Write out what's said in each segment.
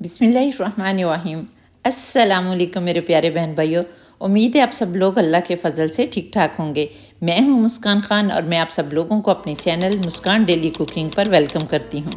बिस्मिल्लाहिर्रहमानिर्रहीम। अस्सलामुअलैकुम मेरे प्यारे बहन भाइयों। उम्मीद है आप सब लोग अल्लाह के फ़ज़ल से ठीक ठाक होंगे। मैं हूं मुस्कान ख़ान और मैं आप सब लोगों को अपने चैनल मुस्कान डेली कुकिंग पर वेलकम करती हूं।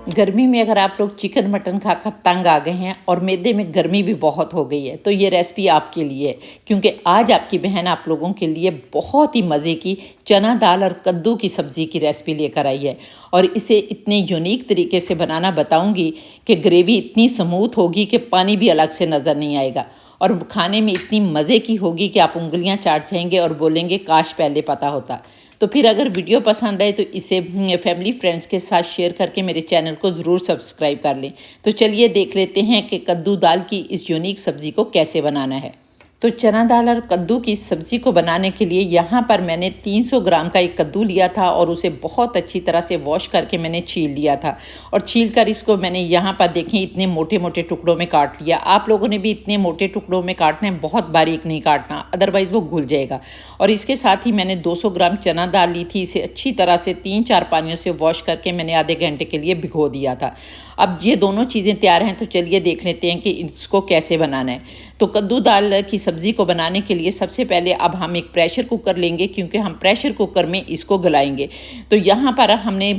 गर्मी में अगर आप लोग चिकन मटन खाकर तंग आ गए हैं और मैदे में गर्मी भी बहुत हो गई है तो ये रेसिपी आपके लिए है, क्योंकि आज आपकी बहन आप लोगों के लिए बहुत ही मज़े की चना दाल और कद्दू की सब्ज़ी की रेसिपी लेकर आई है। और इसे इतने यूनिक तरीके से बनाना बताऊंगी कि ग्रेवी इतनी स्मूथ होगी कि पानी भी अलग से नज़र नहीं आएगा और खाने में इतनी मज़े की होगी कि आप उंगलियां चाट जाएंगे और बोलेंगे काश पहले पता होता। तो फिर अगर वीडियो पसंद आए तो इसे फैमिली फ्रेंड्स के साथ शेयर करके मेरे चैनल को ज़रूर सब्सक्राइब कर लें। तो चलिए देख लेते हैं कि कद्दू दाल की इस यूनिक सब्ज़ी को कैसे बनाना है। तो चना दाल और कद्दू की सब्ज़ी को बनाने के लिए यहाँ पर मैंने 300 ग्राम का एक कद्दू लिया था और उसे बहुत अच्छी तरह से वॉश करके मैंने छील लिया था। और छील कर इसको मैंने यहाँ पर देखें इतने मोटे मोटे टुकड़ों में काट लिया। आप लोगों ने भी इतने मोटे टुकड़ों में काटना है, बहुत बारीक नहीं काटना, अदरवाइज़ वो घुल जाएगा। और इसके साथ ही मैंने 200 ग्राम चना दाल ली थी। इसे अच्छी तरह से 3-4 पानियों से वॉश करके मैंने आधे घंटे के लिए भिगो दिया था। अब ये दोनों चीज़ें तैयार हैं तो चलिए देख लेते हैं कि इसको कैसे बनाना है। तो कद्दू दाल की सब्ज़ी को बनाने के लिए सबसे पहले अब हम एक प्रेशर कुकर लेंगे, क्योंकि हम प्रेशर कुकर में इसको गलाएंगे। तो यहाँ पर हमने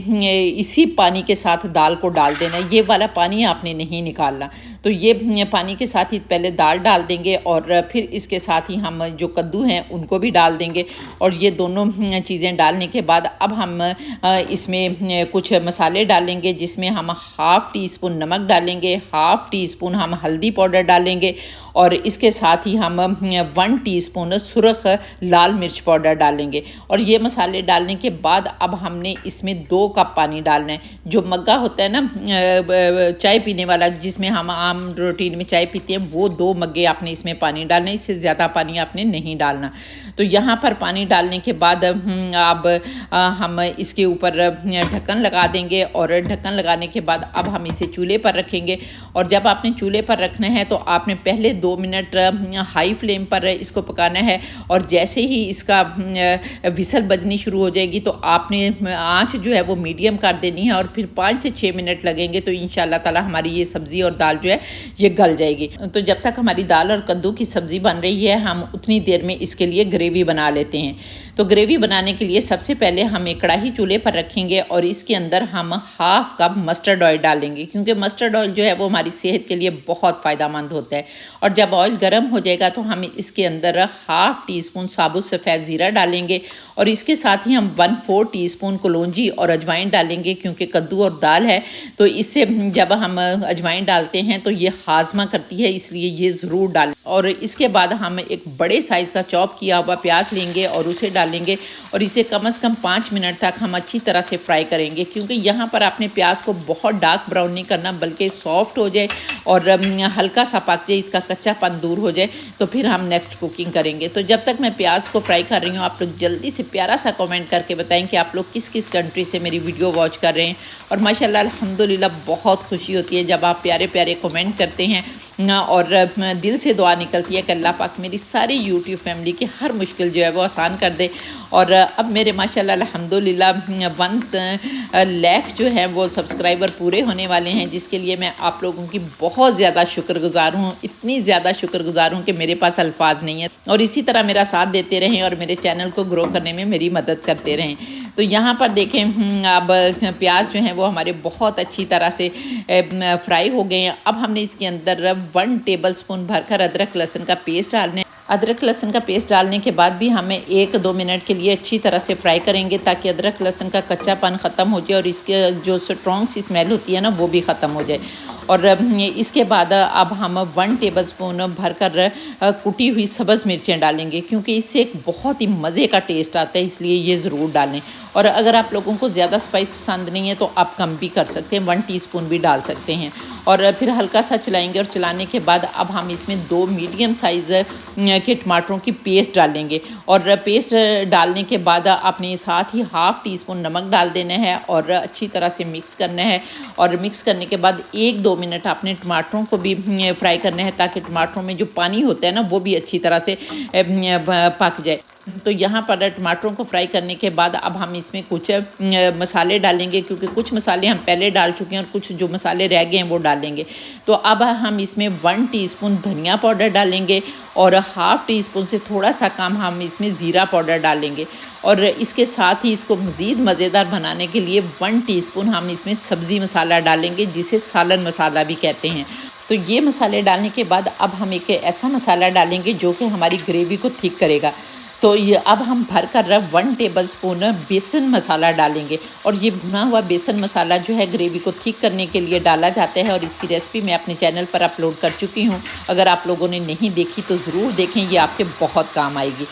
इसी पानी के साथ दाल को डाल देना है। ये वाला पानी आपने नहीं निकालना। तो ये पानी के साथ ही पहले दाल डाल देंगे और फिर इसके साथ ही हम जो कद्दू हैं उनको भी डाल देंगे। और ये दोनों चीज़ें डालने के बाद अब हम इसमें कुछ मसाले डालेंगे, जिसमें हम हाफ़ टी स्पून नमक डालेंगे, हाफ़ टी स्पून हम हल्दी पाउडर डालेंगे और इसके साथ ही हम 1 टीस्पून सुरख लाल मिर्च पाउडर डालेंगे। और ये मसाले डालने के बाद अब हमने इसमें 2 कप पानी डालना है। जो मग्गा होता है ना चाय पीने वाला, जिसमें हम आम रूटीन में चाय पीते हैं, वो 2 मग्गे आपने इसमें पानी डालना है। इससे ज़्यादा पानी आपने नहीं डालना। तो यहाँ पर पानी डालने के बाद अब हम इसके ऊपर ढक्कन लगा देंगे और ढक्कन लगाने के बाद अब हम इसे चूल्हे पर रखेंगे। और जब आपने चूल्हे पर रखना है तो आपने पहले 2 मिनट हाई फ्लेम पर इसको पकाना है। और जैसे ही इसका विसल बजनी शुरू हो जाएगी तो आपने आंच जो है वो मीडियम कर देनी है और फिर 5 से 6 मिनट लगेंगे तो इंशाल्लाह ताला हमारी ये सब्ज़ी और दाल जो है ये गल जाएगी। तो जब तक हमारी दाल और कद्दू की सब्ज़ी बन रही है हम उतनी देर में इसके लिए ग्रेवी बना लेते हैं। तो ग्रेवी बनाने के लिए सबसे पहले हम एक कढ़ाई चूल्हे पर रखेंगे और इसके अंदर हम हाफ़ कप मस्टर्ड ऑयल डालेंगे, क्योंकि मस्टर्ड ऑयल जो है वो हमारी सेहत के लिए बहुत फ़ायदेमंद होता है। और जब ऑयल गर्म हो जाएगा तो हम इसके अंदर हाफ़ टी स्पून साबुत सफ़ेद ज़ीरा डालेंगे और इसके साथ ही हम 1/4 टीस्पून कलौंजी और अजवाइन डालेंगे, क्योंकि कद्दू और दाल है तो इससे जब हम अजवाइन डालते हैं तो ये हाजमा करती है, इसलिए ये ज़रूर डालें। और इसके बाद हम एक बड़े साइज़ का चॉप किया हुआ प्याज लेंगे और उसे डालेंगे और इसे कम से कम 5 मिनट तक हम अच्छी तरह से फ्राई करेंगे, क्योंकि यहाँ पर आपने प्याज को बहुत डार्क ब्राउन नहीं करना, बल्कि सॉफ्ट हो जाए और हल्का सा पक जाए, इसका कच्चापन दूर हो जाए तो फिर हम नेक्स्ट कुकिंग करेंगे। तो जब तक मैं प्याज को फ्राई कर रही हूँ आप लोग जल्दी से प्यारा सा कमेंट करके बताएं कि आप लोग किस किस कंट्री से मेरी वीडियो वॉच कर रहे हैं। और माशाल्लाह अल्हम्दुलिल्लाह बहुत खुशी होती है जब आप प्यारे प्यारे कमेंट करते हैं और दिल से दुआ निकलती है कि अल्लाह पाक मेरी सारी यूट्यूब फैमिली की हर मुश्किल जो है वो आसान कर दे। और अब मेरे माशाल्लाह अल्हम्दुलिल्लाह 1 लाख जो है वो सब्सक्राइबर पूरे होने वाले हैं, जिसके लिए मैं आप लोगों की बहुत ज़्यादा शुक्रगुजार हूँ। इतनी ज़्यादा शुक्रगुजार हूँ कि मेरे पास अल्फाज नहीं है। और इसी तरह मेरा साथ देते रहें और मेरे चैनल को ग्रो करने में मेरी मदद करते रहें। तो यहाँ पर देखें अब प्याज जो हैं वो हमारे बहुत अच्छी तरह से फ्राई हो गए हैं। अब हमने इसके अंदर 1 टेबलस्पून भरकर अदरक लहसुन का पेस्ट डालना है। अदरक लहसुन का पेस्ट डालने के बाद भी हमें 1-2 मिनट के लिए अच्छी तरह से फ्राई करेंगे, ताकि अदरक लहसुन का कच्चापन ख़त्म हो जाए और इसके जो स्ट्रॉन्ग सी स्मेल होती है ना वो भी ख़त्म हो जाए। और इसके बाद अब हम 1 टेबलस्पून भरकर कुटी हुई सब्ज़ मिर्चें डालेंगे, क्योंकि इससे एक बहुत ही मज़े का टेस्ट आता है, इसलिए ये ज़रूर डालें। और अगर आप लोगों को ज़्यादा स्पाइस पसंद नहीं है तो आप कम भी कर सकते हैं, 1 टीस्पून भी डाल सकते हैं। और फिर हल्का सा चलाएंगे और चलाने के बाद अब हम इसमें 2 मीडियम साइज़ के टमाटरों की पेस्ट डालेंगे। और पेस्ट डालने के बाद आपने साथ ही हाफ़ टी स्पून नमक डाल देना है और अच्छी तरह से मिक्स करना है। और मिक्स करने के बाद 1-2 मिनट आपने टमाटरों को भी फ्राई करना है, ताकि टमाटरों में जो पानी होता है ना वो भी अच्छी तरह से पक जाए। तो यहाँ पर टमाटरों को फ्राई करने के बाद अब हम इसमें कुछ मसाले डालेंगे, क्योंकि कुछ मसाले हम पहले डाल चुके हैं और कुछ जो मसाले रह गए हैं वो डालेंगे। तो अब हम इसमें 1 टीस्पून धनिया पाउडर डालेंगे और हाफ़ टी स्पून से थोड़ा सा कम हम इसमें ज़ीरा पाउडर डालेंगे। और इसके साथ ही इसको मज़ीद मज़ेदार बनाने के लिए 1 टीस्पून हम इसमें सब्ज़ी मसाला डालेंगे, जिसे सालन मसाला भी कहते हैं। तो ये मसाले डालने के बाद अब हम एक ऐसा मसाला डालेंगे जो कि हमारी ग्रेवी को थिक करेगा। तो ये अब हम भर कर 1 टेबलस्पून बेसन मसाला डालेंगे, और ये भुना हुआ बेसन मसाला जो है ग्रेवी को थिक करने के लिए डाला जाता है, और इसकी रेसिपी मैं अपने चैनल पर अपलोड कर चुकी हूँ। अगर आप लोगों ने नहीं देखी तो ज़रूर देखें, ये आपके बहुत काम आएगी।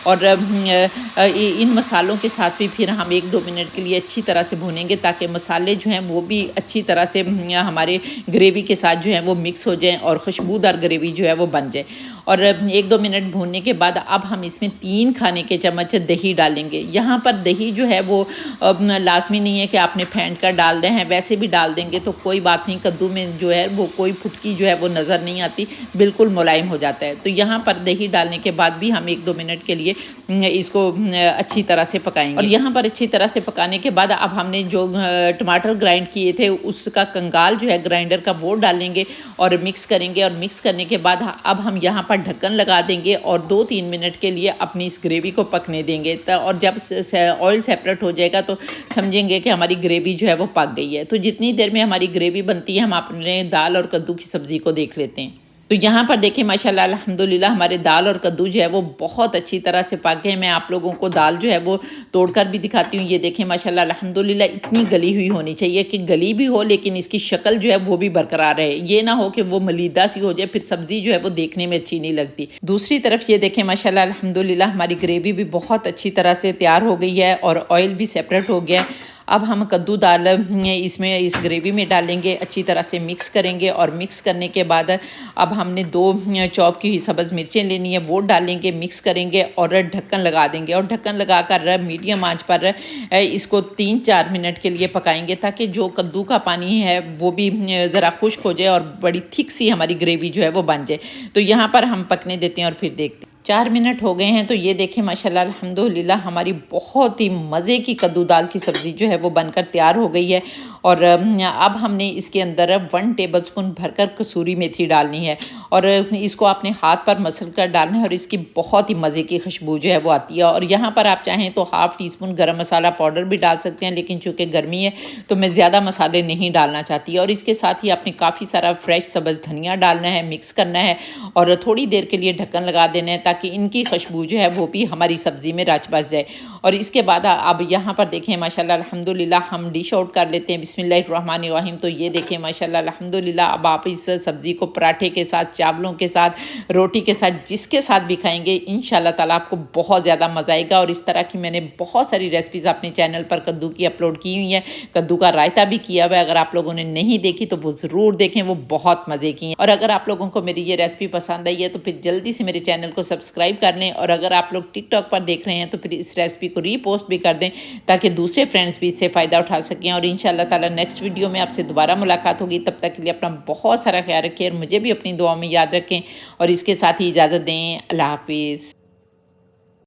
और इन मसालों के साथ भी फिर हम 1-2 मिनट के लिए अच्छी तरह से भूनेंगे, ताकि मसाले जो हैं वो भी अच्छी तरह से हमारे ग्रेवी के साथ जो है वो मिक्स हो जाएं और खुशबूदार ग्रेवी जो है वो बन जाए। और 1-2 मिनट भूनने के बाद अब हम इसमें 3 खाने के चम्मच दही डालेंगे। यहाँ पर दही जो है वो लाजमी नहीं है कि आपने फेंट कर डाल दें हैं, वैसे भी डाल देंगे तो कोई बात नहीं। कद्दू में जो है वो कोई फुटकी जो है वो नज़र नहीं आती, बिल्कुल मुलायम हो जाता है। तो यहाँ पर दही डालने के बाद भी हम 1-2 मिनट के लिए इसको अच्छी तरह से पकाएंगे। और यहाँ पर अच्छी तरह से पकाने के बाद अब हमने जो टमाटर ग्राइंड किए थे उसका कंगाल जो है ग्राइंडर का वो डालेंगे और मिक्स करेंगे। और मिक्स करने के बाद अब हम यहाँ पर ढक्कन लगा देंगे और 2-3 मिनट के लिए अपनी इस ग्रेवी को पकने देंगे। और जब ऑयल सेपरेट हो जाएगा तो समझेंगे कि हमारी ग्रेवी जो है वो पक गई है। तो जितनी देर में हमारी ग्रेवी बनती है हम अपने दाल और कद्दू की सब्ज़ी को देख लेते हैं। तो यहाँ पर देखिए माशाल्लाह अल्हम्दुलिल्लाह हमारे दाल और कद्दू जो है वो बहुत अच्छी तरह से पक गए। मैं आप लोगों को दाल जो है वो तोड़कर भी दिखाती हूँ। ये देखें माशाल्लाह अल्हम्दुलिल्लाह इतनी गली हुई होनी चाहिए कि गली भी हो लेकिन इसकी शक्ल जो है वो भी बरकरार रहे। ये ना हो कि वो मलीदा सी हो जाए, फिर सब्ज़ी जो है वो देखने में अच्छी नहीं लगती। दूसरी तरफ ये देखें माशाल्लाह अल्हम्दुलिल्लाह हमारी ग्रेवी भी बहुत अच्छी तरह से तैयार हो गई है और ऑयल भी सेपरेट हो गया है। अब हम कद्दू दाल इसमें इस ग्रेवी में डालेंगे, अच्छी तरह से मिक्स करेंगे। और मिक्स करने के बाद अब हमने 2 चॉप की हुई सब्ज़ मिर्चें लेनी है, वो डालेंगे, मिक्स करेंगे और ढक्कन लगा देंगे। और ढक्कन लगाकर मीडियम आंच पर इसको 3-4 मिनट के लिए पकाएंगे, ताकि जो कद्दू का पानी है वो भी ज़रा खुश्क हो जाए और बड़ी थिक सी हमारी ग्रेवी जो है वो बन जाए। तो यहाँ पर हम पकने देते हैं और फिर देखते हैं। 4 मिनट हो गए हैं। तो ये देखें माशाल्लाह अल्हम्दुलिल्लाह हमारी बहुत ही मज़े की कद्दू दाल की सब्ज़ी जो है वो बनकर तैयार हो गई है। और अब हमने इसके अंदर 1 टेबलस्पून भरकर कसूरी मेथी डालनी है, और इसको अपने हाथ पर मसल कर डालना है, और इसकी बहुत ही मज़े की खुशबू जो है वो आती है। और यहाँ पर आप चाहें तो हाफ़ टीस्पून गरम मसाला पाउडर भी डाल सकते हैं, लेकिन चूँकि गर्मी है तो मैं ज़्यादा मसाले नहीं डालना चाहती। और इसके साथ ही आपने काफ़ी सारा फ्रेश सब्ज़ धनिया डालना है, मिक्स करना है और थोड़ी देर के लिए ढक्कन लगा देना है, ताकि इनकी खुशबू जो है वो भी हमारी सब्ज़ी में रच बस जाए। और इसके बाद अब यहाँ पर देखें माशाल्लाह अल्हम्दुलिल्लाह हम डिश आउट कर लेते हैं बिस्मिल्लाहिर्रहमानिर्रहीम। तो ये देखें माशाल्लाह अल्हम्दुलिल्लाह अब आप इस सब्ज़ी को पराठे के साथ, चावलों के साथ, रोटी के साथ, जिसके साथ भी खाएंगे इंशाल्लाह ताला आपको बहुत ज़्यादा मज़ा आएगा। और इस तरह की मैंने बहुत सारी रेसिपीज़ अपने चैनल पर कद्दू की अपलोड की हुई हैं। कद्दू का रायता भी किया हुआ है, अगर आप लोगों ने नहीं देखी तो वो ज़रूर देखें, वो बहुत मज़े की हैं। और अगर आप लोगों को मेरी ये रेसिपी पसंद आई है तो फिर जल्दी से मेरे चैनल को सब्सक्राइब कर लें। और अगर आप लोग टिकटॉक पर देख रहे हैं तो फिर इस रेसिपी को रीपोस्ट भी कर दें, ताकि दूसरे फ्रेंड्स भी इससे फ़ायदा उठा सकें। और इंशाल्लाह ताला नेक्स्ट वीडियो में आपसे दोबारा मुलाकात होगी। तब तक के लिए अपना बहुत सारा ख्याल रखें और मुझे भी अपनी दुआ में याद रखें। और इसके साथ ही इजाज़त दें। अल्लाह हाफिज़।